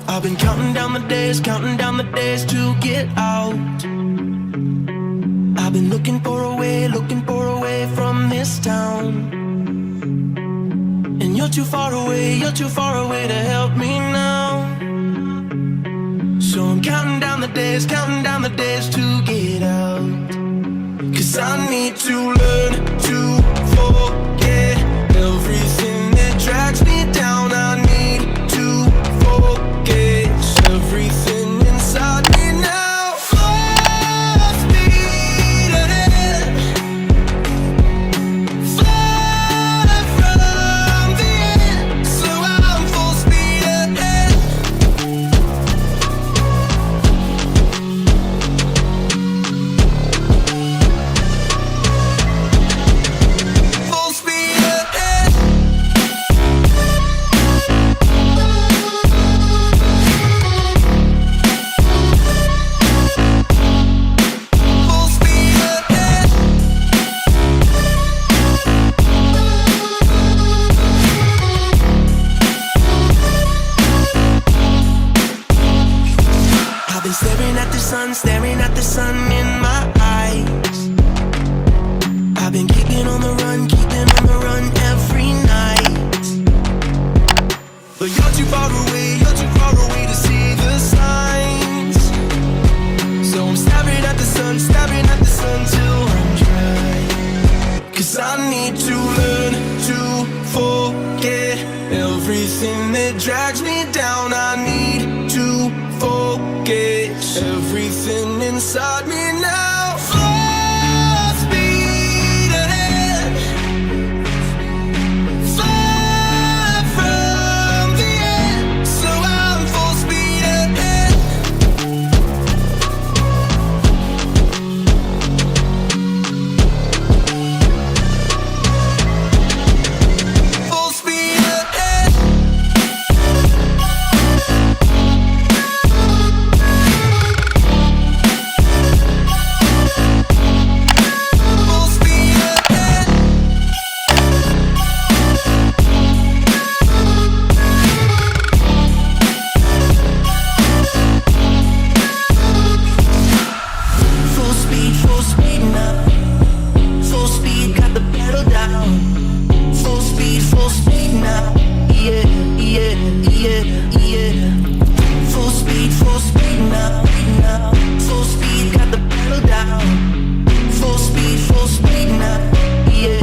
I've been counting down the days to get out. I've been looking for a way from this town. And you're too far away to help me now. So I'm counting down the days to get out. 'Cause I need to learn to forget everything that drags me down. I need to forget everything inside me now. Full speed ahead, fly from the end. So I'm full speed ahead. Full speed ahead. Full speed ahead. I've been staring at the sun in my eyes. I've been keeping on the run every night. But you're too far away to see the signs. So I'm staring at the sun till I'm dry. 'Cause I need to learn to forget everything that drags me down. I need to forget everything inside me now. Full speed ahead, fly from the end. So I'm full speed ahead. Full speed ahead. Full speed ahead. Full speed now. Full speed, got the pedal down. Full speed now. Yeah, yeah, yeah, yeah. Full speed now. Full speed, got the pedal down. Full speed now. Yeah,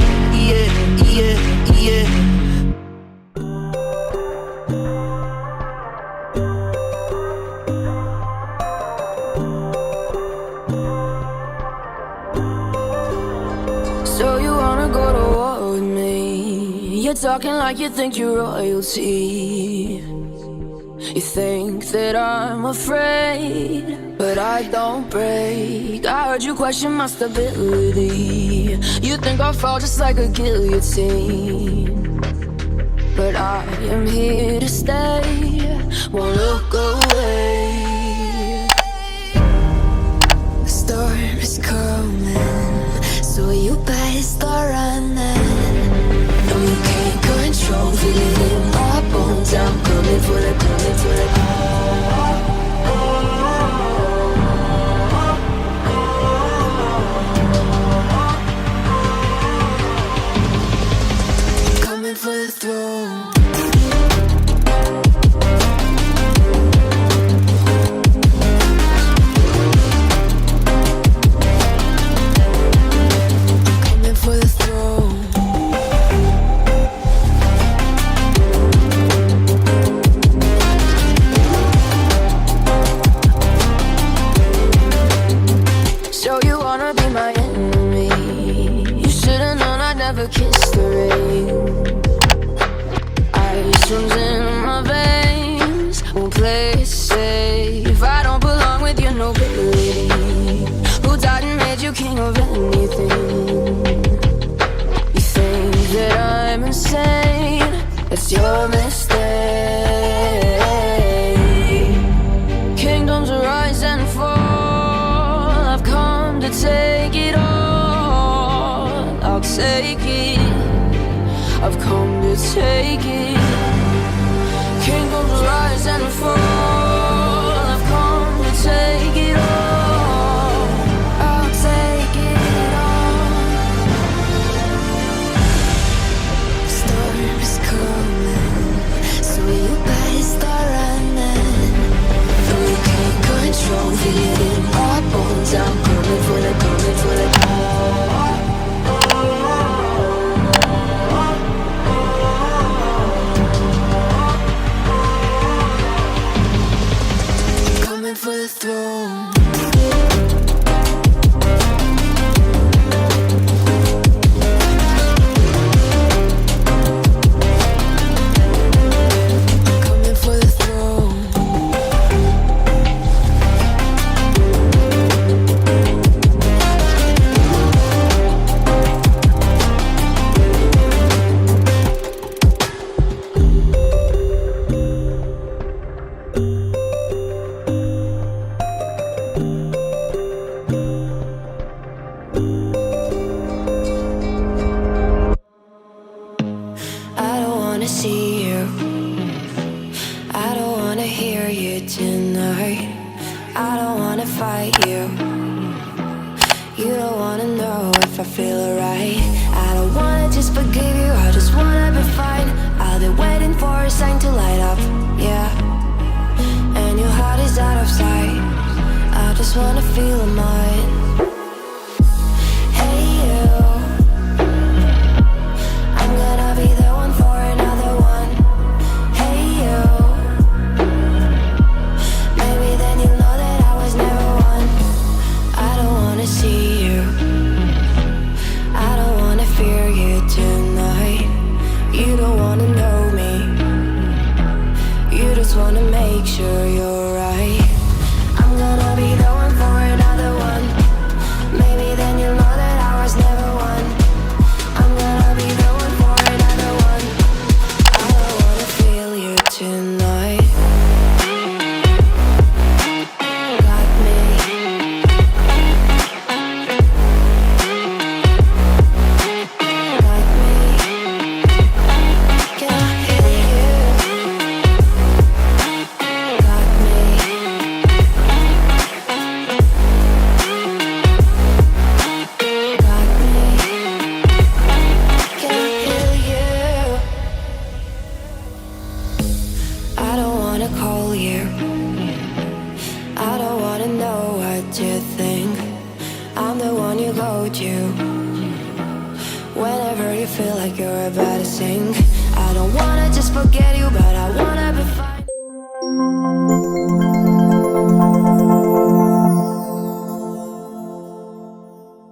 yeah, yeah, yeah. So you wanna go to war with me? You're talking like you think you're royalty. You think that I'm afraid, but I don't break. I heard you question my stability. You think I'll fall just like a guillotine, but I am here to stay, won't look away. The storm is coming, so you better start running. No, you can't control, feel it in my bones. I'm coming for the coming for the throne. I've come to take it. Kingdoms rise and fall. I've come to take it all. I'll take it all. Storm is coming, so you better start running. Though you can't control, feel it in our bones. I'm coming for the, coming for the. For the throne. Coming for the throne. I don't wanna see you. I don't wanna hear you tonight. I don't wanna fight you. You don't wanna know if I feel alright. I don't wanna just forgive you, I just wanna be fine. I'll be waiting for a sign to light up, yeah. And your heart is out of sight. I just wanna feel mine. Hey you, I'm gonna be the one for another one. Hey you, maybe then you'll know that I was never one. I don't wanna see you, I don't wanna fear you tonight. You don't wanna know me, you just wanna make sure you're right. I'm gonna be the one for another one. Maybe then you'll know that I was never one. I'm gonna be the one for another one. I don't wanna feel you tonight. Got me. Got me. Can I hear you? Got me. Got me. Can I hear you? I don't wanna call you. I don't wanna know what you think. I'm the one you go to whenever you feel like you're about to sink. I don't